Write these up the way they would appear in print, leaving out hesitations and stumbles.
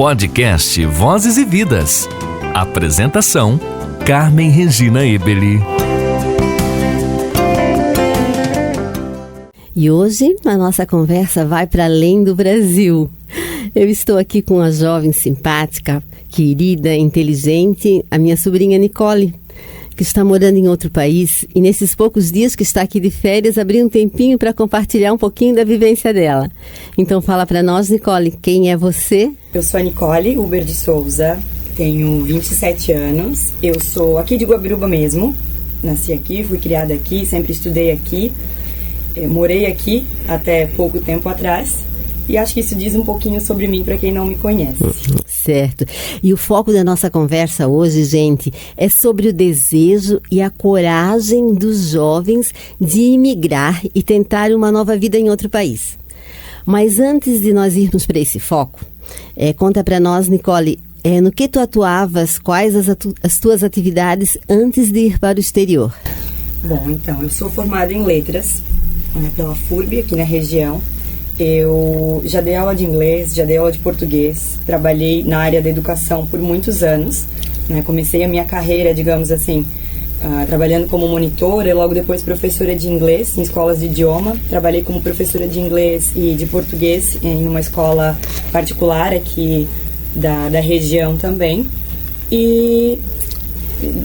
Podcast Vozes e Vidas. Apresentação: Carmen Regina Eberli. E hoje a nossa conversa vai para além do Brasil. Eu estou aqui com a jovem simpática, querida, inteligente, a minha sobrinha Nicole, que está morando em outro país e nesses poucos dias que está aqui de férias, abriu um tempinho para compartilhar um pouquinho da vivência dela. Então fala para nós, Nicole, quem é você? Eu sou a Nicole Uber de Souza, tenho 27 anos, eu sou aqui de Guabiruba mesmo, nasci aqui, fui criada aqui, sempre estudei aqui, morei aqui até pouco tempo atrás. E acho que isso diz um pouquinho sobre mim para quem não me conhece. Certo. E o foco da nossa conversa hoje, gente, é sobre o desejo e a coragem dos jovens de imigrar e tentar uma nova vida em outro país. Mas antes de nós irmos para esse foco, conta para nós, Nicole, no que tu atuavas, quais as tuas atividades antes de ir para o exterior? Bom, então, eu sou formada em letras pela FURB, aqui na região. Eu já dei aula de inglês, já dei aula de português, trabalhei na área da educação por muitos anos, né? Comecei a minha carreira, digamos assim, trabalhando como monitora e logo depois professora de inglês em escolas de idioma. Trabalhei como professora de inglês e de português em uma escola particular aqui da região também. E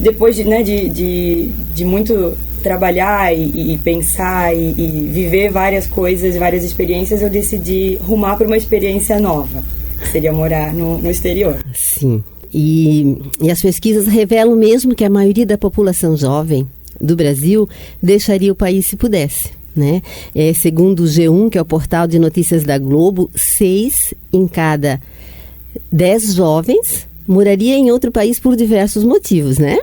depois de muito trabalhar e pensar e viver várias coisas, várias experiências, eu decidi rumar para uma experiência nova, que seria morar no exterior. Sim, e as pesquisas revelam mesmo que a maioria da população jovem do Brasil deixaria o país se pudesse, né? Segundo o G1, que é o portal de notícias da Globo, 6 em cada 10 jovens moraria em outro país por diversos motivos, né?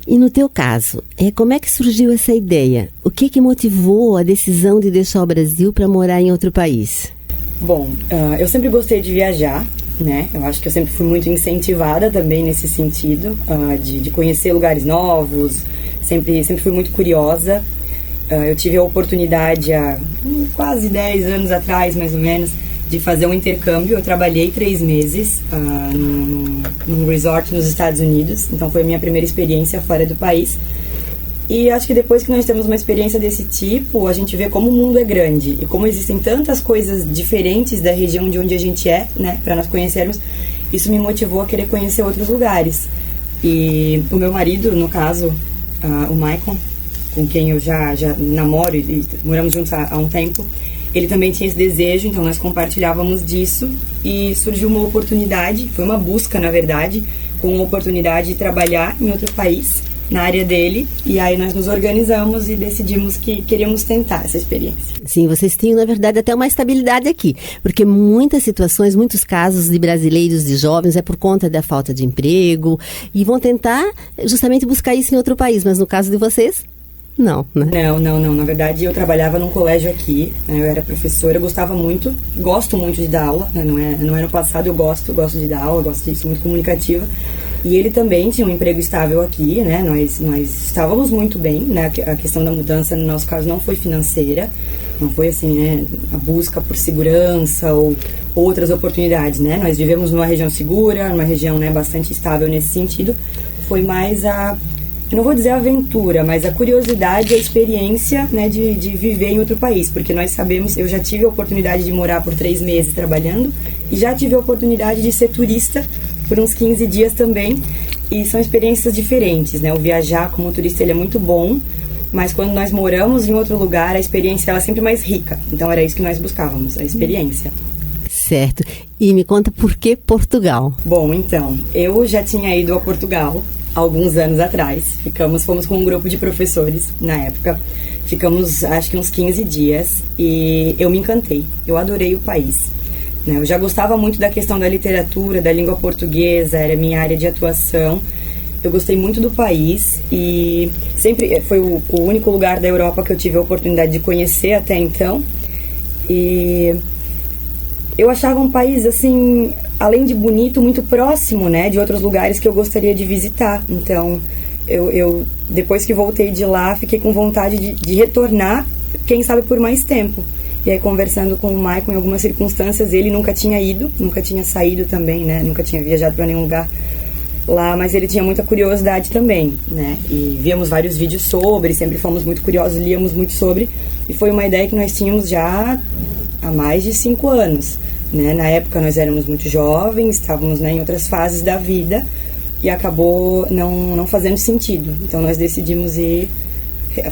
E no teu caso, como é que surgiu essa ideia? O que motivou a decisão de deixar o Brasil para morar em outro país? Bom, eu sempre gostei de viajar, né? Eu acho que eu sempre fui muito incentivada também nesse sentido, de conhecer lugares novos, sempre fui muito curiosa. Eu tive a oportunidade há quase 10 anos atrás, mais ou menos, de fazer um intercâmbio. Eu trabalhei 3 meses num resort nos Estados Unidos, então foi a minha primeira experiência fora do país. E acho que depois que nós temos uma experiência desse tipo, a gente vê como o mundo é grande e como existem tantas coisas diferentes da região de onde a gente é, né, para nós conhecermos. Isso me motivou a querer conhecer outros lugares. E o meu marido, no caso, o Maicon, com quem eu já namoro e moramos juntos há um tempo, ele também tinha esse desejo, então nós compartilhávamos disso e surgiu uma oportunidade, foi uma busca, na verdade, com a oportunidade de trabalhar em outro país, na área dele, e aí nós nos organizamos e decidimos que queríamos tentar essa experiência. Sim, vocês tinham, na verdade, até uma estabilidade aqui, porque muitas situações, muitos casos de brasileiros, de jovens, é por conta da falta de emprego, e vão tentar justamente buscar isso em outro país, mas no caso de vocês, não, né? Não. Na verdade, eu trabalhava num colégio aqui, né? Eu era professora, eu gosto muito de dar aula, né? Não é no passado, eu gosto de dar aula, gosto de ser muito comunicativa. E ele também tinha um emprego estável aqui, né? Nós estávamos muito bem, né? A questão da mudança, no nosso caso, não foi financeira, não foi assim, né? A busca por segurança ou outras oportunidades, né? Nós vivemos numa região segura, numa região, né, bastante estável nesse sentido. Foi mais eu não vou dizer a aventura, mas a curiosidade, a experiência, né, de viver em outro país, porque nós sabemos, eu já tive a oportunidade de morar por 3 meses trabalhando e já tive a oportunidade de ser turista por uns 15 dias também, e são experiências diferentes, né? O viajar como turista, ele é muito bom, mas quando nós moramos em outro lugar, a experiência ela é sempre mais rica, então era isso que nós buscávamos, a experiência. Certo. E me conta por que Portugal? Bom, então, eu já tinha ido a Portugal alguns anos atrás, fomos com um grupo de professores na época, ficamos acho que uns 15 dias e eu me encantei, eu adorei o país, né? Eu já gostava muito da questão da literatura, da língua portuguesa, era minha área de atuação, eu gostei muito do país e sempre foi o único lugar da Europa que eu tive a oportunidade de conhecer até então, e eu achava um país, assim, além de bonito, muito próximo, né, de outros lugares que eu gostaria de visitar. Então, eu depois que voltei de lá, fiquei com vontade de retornar, quem sabe por mais tempo. E aí, conversando com o Maicon, em algumas circunstâncias, ele nunca tinha ido, nunca tinha saído também, né? Nunca tinha viajado para nenhum lugar lá, mas ele tinha muita curiosidade também, né? E víamos vários vídeos sobre, sempre fomos muito curiosos, líamos muito sobre, e foi uma ideia que nós tínhamos já há mais de 5 anos, né? Na época nós éramos muito jovens, estávamos, né, em outras fases da vida, e acabou não fazendo sentido. Então nós decidimos ir,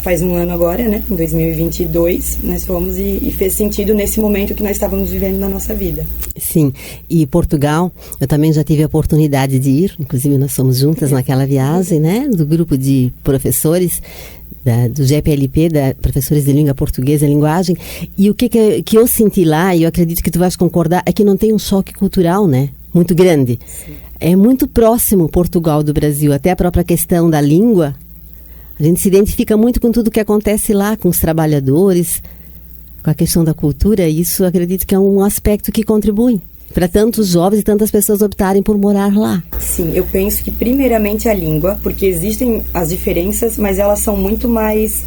faz um ano agora, né? Em 2022, nós fomos e fez sentido nesse momento que nós estávamos vivendo na nossa vida. Sim, e Portugal, eu também já tive a oportunidade de ir, inclusive nós fomos juntas naquela viagem, né? Do grupo de professores do GPLP, professores de língua portuguesa e linguagem, e o que eu senti lá, e eu acredito que tu vais concordar, é que não tem um choque cultural, né? Muito grande. Sim. É muito próximo Portugal do Brasil, até a própria questão da língua. A gente se identifica muito com tudo que acontece lá, com os trabalhadores, com a questão da cultura, e isso acredito que é um aspecto que contribui para tantos jovens e tantas pessoas optarem por morar lá. Sim, eu penso que primeiramente a língua, porque existem as diferenças, mas elas são muito mais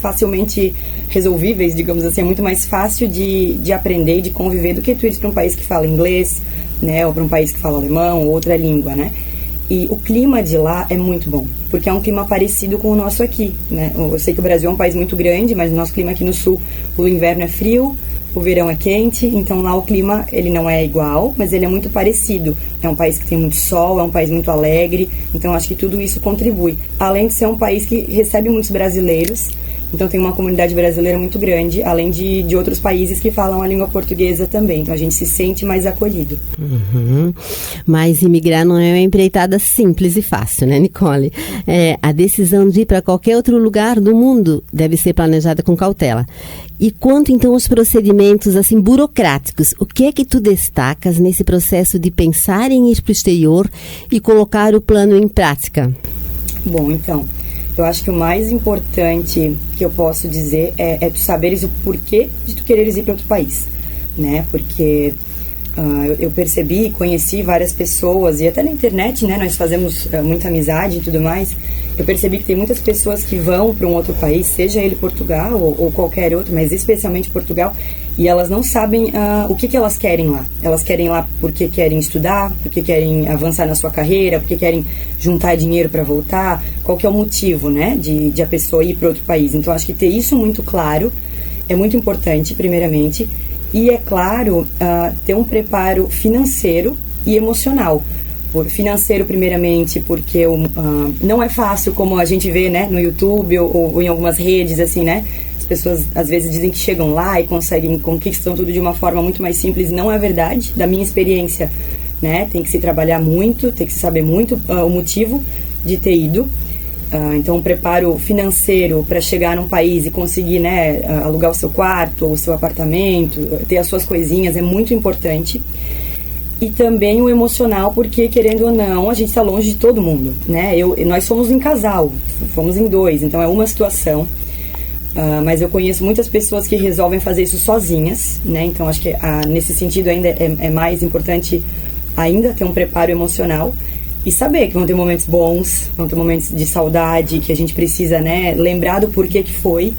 facilmente resolvíveis, digamos assim, é muito mais fácil de aprender e de conviver do que tu ir para um país que fala inglês, né, ou para um país que fala alemão ou outra língua, né? E o clima de lá é muito bom, porque é um clima parecido com o nosso aqui, né? Eu sei que o Brasil é um país muito grande, mas o nosso clima aqui no sul, o inverno é frio, o verão é quente, então lá o clima ele não é igual, mas ele é muito parecido. É um país que tem muito sol, é um país muito alegre, então acho que tudo isso contribui. Além de ser um país que recebe muitos brasileiros, então tem uma comunidade brasileira muito grande, além de outros países que falam a língua portuguesa também. Então a gente se sente mais acolhido. Uhum. Mas imigrar não é uma empreitada simples e fácil, né, Nicole? A decisão de ir para qualquer outro lugar do mundo deve ser planejada com cautela. E quanto então aos procedimentos assim burocráticos, o que é que tu destacas nesse processo de pensar em ir para o exterior e colocar o plano em prática? Bom, então, eu acho que o mais importante que eu posso dizer é tu saberes o porquê de tu quereres ir para outro país, né? Porque eu percebi, conheci várias pessoas, e até na internet, né, nós fazemos muita amizade e tudo mais. Eu percebi que tem muitas pessoas que vão para um outro país, seja ele Portugal ou qualquer outro, mas especialmente Portugal, e elas não sabem o que elas querem lá. Elas querem lá porque querem estudar, porque querem avançar na sua carreira, porque querem juntar dinheiro para voltar, qual que é o motivo, né, de a pessoa ir para outro país. Então acho que ter isso muito claro é muito importante, primeiramente. E, é claro, ter um preparo financeiro e emocional. Financeiro, primeiramente, porque não é fácil, como a gente vê, né, no YouTube ou em algumas redes, assim, né? As pessoas, às vezes, dizem que chegam lá e conquistam tudo de uma forma muito mais simples. Não é verdade. Da minha experiência, né? Tem que se trabalhar muito, tem que se saber muito o motivo de ter ido. Então, um preparo financeiro para chegar num país e conseguir, né, alugar o seu quarto ou o seu apartamento, ter as suas coisinhas, é muito importante. E também o emocional, porque, querendo ou não, a gente está longe de todo mundo, né? Nós somos em casal, fomos em 2, então é uma situação. Mas eu conheço muitas pessoas que resolvem fazer isso sozinhas, né? Então, acho que nesse sentido ainda é mais importante ainda ter um preparo emocional. E saber que vão ter momentos bons, vão ter momentos de saudade, que a gente precisa, né, lembrar do porquê que foi.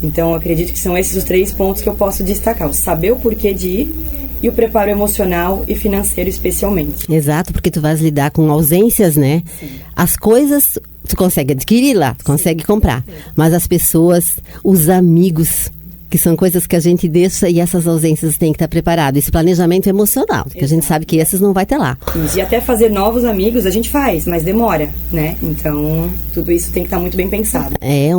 Então, eu acredito que são esses os 3 pontos que eu posso destacar. O saber o porquê de ir e o preparo emocional e financeiro, especialmente. Exato, porque tu vais lidar com ausências, né? Sim. As coisas tu consegue adquirir lá, tu consegue comprar. Mas as pessoas, os amigos, que são coisas que a gente deixa, e essas ausências têm que estar preparadas. Esse planejamento emocional, que a gente sabe que esses não vai ter lá. E até fazer novos amigos a gente faz, mas demora, né? Então, tudo isso tem que estar muito bem pensado. É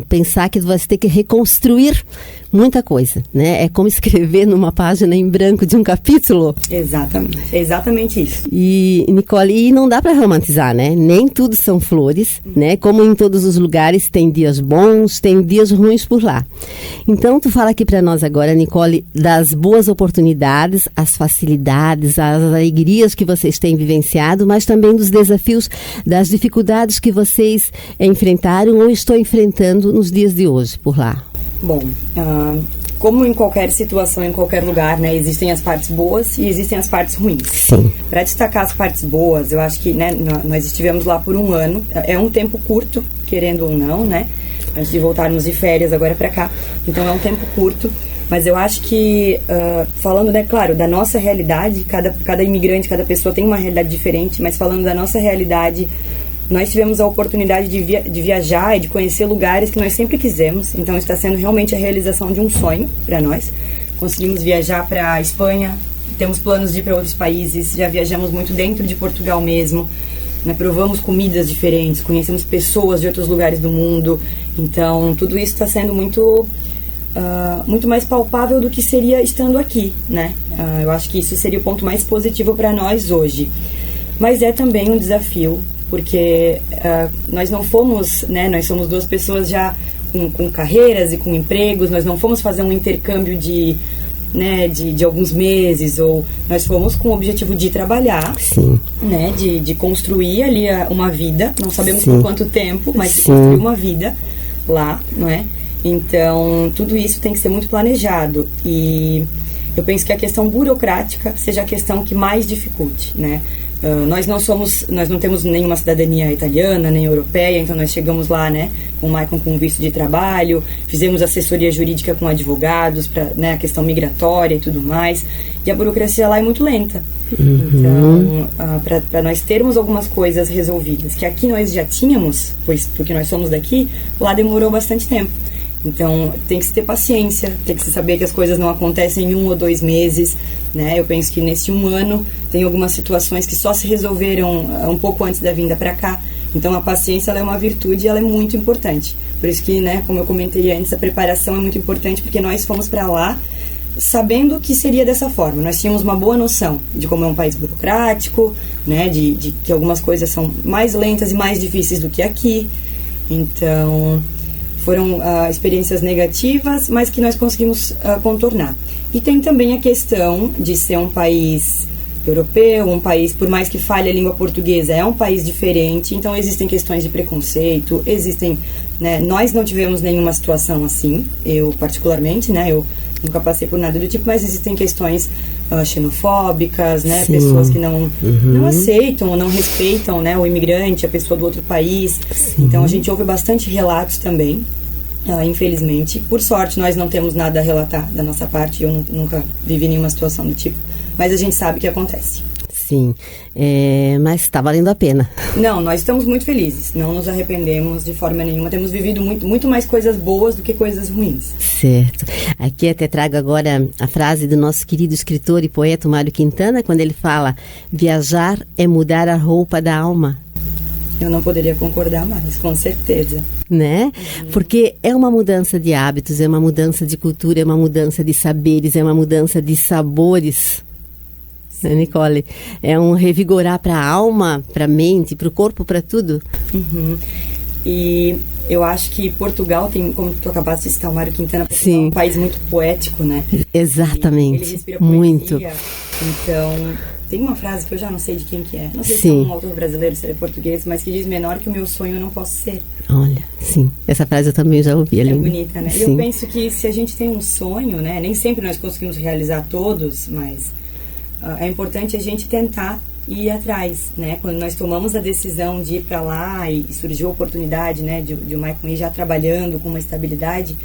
pensar que você tem que reconstruir muita coisa, né? É como escrever numa página em branco de um capítulo. Exatamente, é exatamente isso. E, Nicole, não dá para romantizar, né? Nem tudo são flores, né? Como em todos os lugares, tem dias bons, tem dias ruins por lá. Então, tu fala aqui para nós agora, Nicole, das boas oportunidades, as facilidades, as alegrias que vocês têm vivenciado, mas também dos desafios, das dificuldades que vocês enfrentaram ou estão enfrentando nos dias de hoje por lá. Bom, como em qualquer situação, em qualquer lugar, né, existem as partes boas e existem as partes ruins. Sim. Para destacar as partes boas, eu acho que, né, nós estivemos lá por um ano, é um tempo curto, querendo ou não, né, antes de voltarmos de férias agora para cá, então é um tempo curto, Mas eu acho que, falando, né, claro, da nossa realidade, cada imigrante, cada pessoa tem uma realidade diferente, mas falando da nossa realidade, nós tivemos a oportunidade de viajar e de conhecer lugares que nós sempre quisemos. Então está sendo realmente a realização de um sonho para nós. Conseguimos viajar para a Espanha, temos planos de ir para outros países, já viajamos muito dentro de Portugal mesmo, né? Provamos comidas diferentes, conhecemos pessoas de outros lugares do mundo. Então tudo isso está sendo muito mais palpável do que seria estando aqui, né? Eu acho que isso seria o ponto mais positivo para nós hoje. Mas é também um desafio, porque nós não fomos, né? Nós somos duas pessoas já com carreiras e com empregos, nós não fomos fazer um intercâmbio de alguns meses, ou nós fomos com o objetivo de trabalhar, Sim. né? De construir ali uma vida, não sabemos Sim. por quanto tempo, mas Sim. construir uma vida lá, não é? Então, tudo isso tem que ser muito planejado, e eu penso que a questão burocrática seja a questão que mais dificulte, né? Nós não temos nenhuma cidadania italiana, nem europeia, então nós chegamos lá, né, com o Maicon com visto de trabalho, fizemos assessoria jurídica com advogados para, né, a questão migratória e tudo mais, e a burocracia lá é muito lenta. Então, para nós termos algumas coisas resolvidas, que aqui nós já tínhamos, porque nós somos daqui, lá demorou bastante tempo. Então, tem que se ter paciência, tem que se saber que as coisas não acontecem em 1 ou 2 meses, né? Eu penso que nesse 1 ano tem algumas situações que só se resolveram um pouco antes da vinda para cá. Então, a paciência ela é uma virtude e ela é muito importante. Por isso que, né, como eu comentei antes, a preparação é muito importante, porque nós fomos para lá sabendo que seria dessa forma. Nós tínhamos uma boa noção de como é um país burocrático, né, de que algumas coisas são mais lentas e mais difíceis do que aqui. Então, foram experiências negativas, mas que nós conseguimos contornar. E tem também a questão de ser um país europeu, um país, por mais que fale a língua portuguesa, é um país diferente, então existem questões de preconceito, né, nós não tivemos nenhuma situação assim, eu particularmente, né, eu nunca passei por nada do tipo, mas existem questões xenofóbicas, né, Sim. pessoas que não aceitam ou não respeitam, né, o imigrante, a pessoa do outro país. Sim. Então a gente ouve bastante relatos também, infelizmente. Por sorte nós não temos nada a relatar da nossa parte, eu nunca vivi nenhuma situação do tipo, mas a gente sabe que acontece. Sim, mas está valendo a pena. Não, nós estamos muito felizes, não nos arrependemos de forma nenhuma, temos vivido muito mais coisas boas do que coisas ruins. Certo. Aqui até trago agora a frase do nosso querido escritor e poeta Mário Quintana, quando ele fala: viajar é mudar a roupa da alma. Eu não poderia concordar mais, com certeza. Né? Porque é uma mudança de hábitos, é uma mudança de cultura, é uma mudança de saberes, é uma mudança de sabores. Né, Nicole? É um revigorar para a alma, para a mente, para o corpo, para tudo. Uhum. E eu acho que Portugal tem, como tu acabaste de citar, o Mário Quintana, Portugal é um país muito poético, né? Exatamente. Ele respira poesia. Muito. Então, tem uma frase que eu já não sei de quem que é. Não sei Sim. se é um autor brasileiro, se ele é português, mas que diz: menor que o meu sonho eu não posso ser. Olha, sim. Essa frase eu também já ouvi. É bonita, né? Sim. Eu penso que se a gente tem um sonho, né? Nem sempre nós conseguimos realizar todos, mas é importante a gente tentar ir atrás, né? Quando nós tomamos a decisão de ir para lá e surgiu a oportunidade, né, de o Maicon ir já trabalhando com uma estabilidade,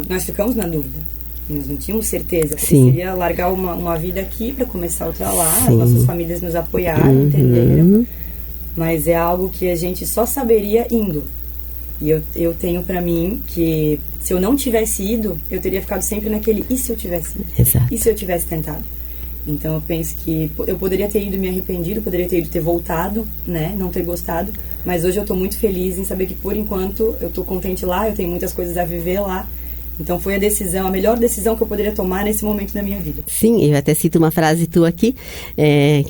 nós ficamos na dúvida. Nós não tínhamos certeza, porque Sim. seria largar uma vida aqui para começar outra lá. Sim. As nossas famílias nos apoiaram, entenderam. Mas é algo que a gente só saberia indo. E eu tenho pra mim que se eu não tivesse ido, eu teria ficado sempre naquele e se eu tivesse ido? Exato. E se eu tivesse tentado? Então eu penso que eu poderia ter ido e me arrependido, poderia ter ido ter voltado, né, não ter gostado, mas hoje eu tô muito feliz em saber que por enquanto eu tô contente lá, eu tenho muitas coisas a viver lá. Então foi a melhor decisão que eu poderia tomar nesse momento da minha vida. Sim, eu até cito uma frase tua aqui,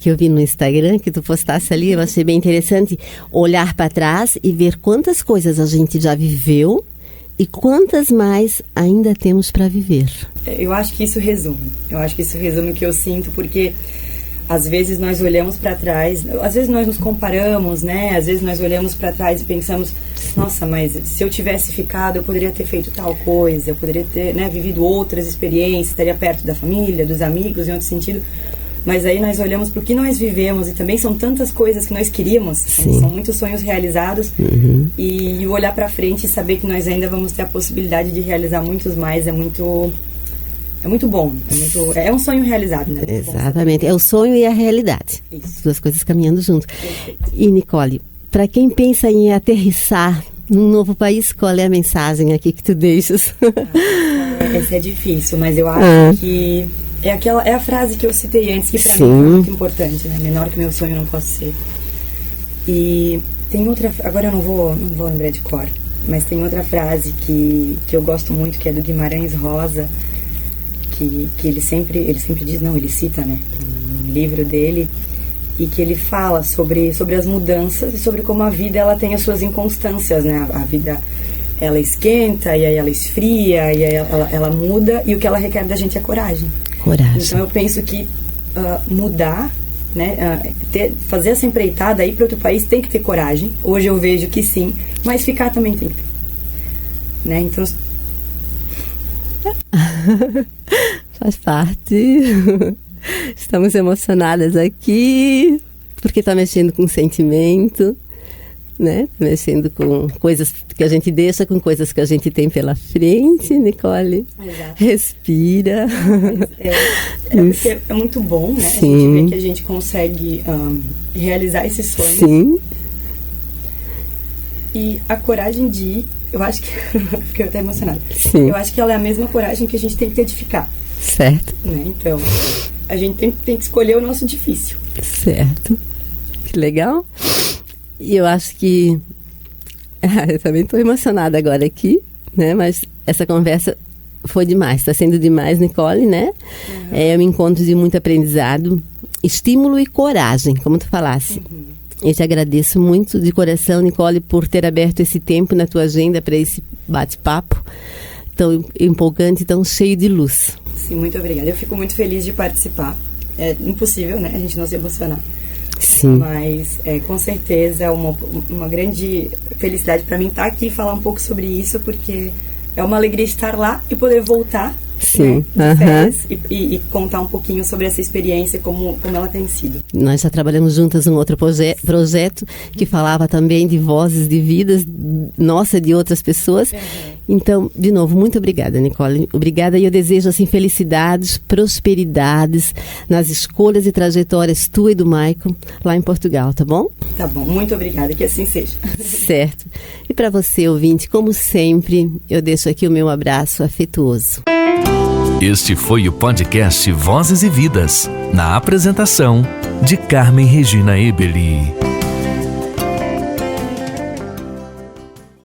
que eu vi no Instagram, que tu postasse ali, eu achei bem interessante, olhar para trás e ver quantas coisas a gente já viveu e quantas mais ainda temos para viver. Eu acho que isso resume o que eu sinto, porque às vezes nós olhamos para trás, às vezes nós nos comparamos, né? Às vezes nós olhamos para trás e pensamos: nossa, mas se eu tivesse ficado, eu poderia ter feito tal coisa, eu poderia ter, né, vivido outras experiências, estaria perto da família, dos amigos, em outro sentido. Mas aí nós olhamos para o que nós vivemos e também são tantas coisas que nós queríamos, são muitos sonhos realizados, e olhar para frente e saber que nós ainda vamos ter a possibilidade de realizar muitos mais é muito bom, é um sonho realizado, né? Exatamente, é o sonho e a realidade. Isso. As duas coisas caminhando junto. E Nicole, para quem pensa em aterrissar num novo país, qual é a mensagem aqui que tu deixas? Essa é difícil, mas eu acho que é a frase que eu citei antes, que pra mim é muito importante, né? Menor que meu sonho não posso ser. E tem outra, agora eu não vou lembrar de cor, mas tem outra frase que eu gosto muito, que é do Guimarães Rosa, que ele sempre diz, não, ele cita, né, um livro dele, e que ele fala sobre as mudanças e sobre como a vida ela tem as suas inconstâncias, né? A vida, ela esquenta, e aí ela esfria, e aí ela muda, e o que ela requer da gente é coragem. Então eu penso que mudar, né, fazer essa empreitada, ir para outro país, tem que ter coragem. Hoje eu vejo que sim, mas ficar também tem que ter, né? Então faz parte. Estamos emocionadas aqui, porque está mexendo com sentimento, né? Mexendo com coisas que a gente deixa, com coisas que a gente tem pela frente, Nicole. Exato. Respira. Porque é muito bom, né? Sim. A gente vê que a gente consegue realizar esses sonhos. Sim. E a coragem de ir, eu acho que... Fiquei até emocionada. Sim. Eu acho que ela é a mesma coragem que a gente tem que ter de ficar. Certo. Né? Então, a gente tem que escolher o nosso difícil. Certo. Que legal. E eu acho que... eu também estou emocionada agora aqui, né? Mas essa conversa foi demais. Está sendo demais, Nicole, né? É um encontro de muito aprendizado, estímulo e coragem, como tu falasse. Eu te agradeço muito de coração, Nicole, por ter aberto esse tempo na tua agenda para esse bate-papo tão empolgante, tão cheio de luz. Sim, muito obrigada. Eu fico muito feliz de participar. É impossível, né? A gente não se emocionar. Sim. Mas, com certeza, é uma grande felicidade para mim estar aqui e falar um pouco sobre isso, porque é uma alegria estar lá e poder voltar. Sim. Né, de férias, e contar um pouquinho sobre essa experiência, como ela tem sido. Nós já trabalhamos juntas um outro projeto que falava também de vozes de vidas, nossa, de outras pessoas. Então, de novo, muito obrigada, Nicole. Obrigada, e eu desejo assim felicidades, prosperidades nas escolhas e trajetórias tua e do Maicon lá em Portugal, tá bom? Tá bom, muito obrigada, que assim seja. Certo. E para você, ouvinte, como sempre, eu deixo aqui o meu abraço afetuoso. Este foi o podcast Vozes e Vidas, na apresentação de Carmen Regina Eberli.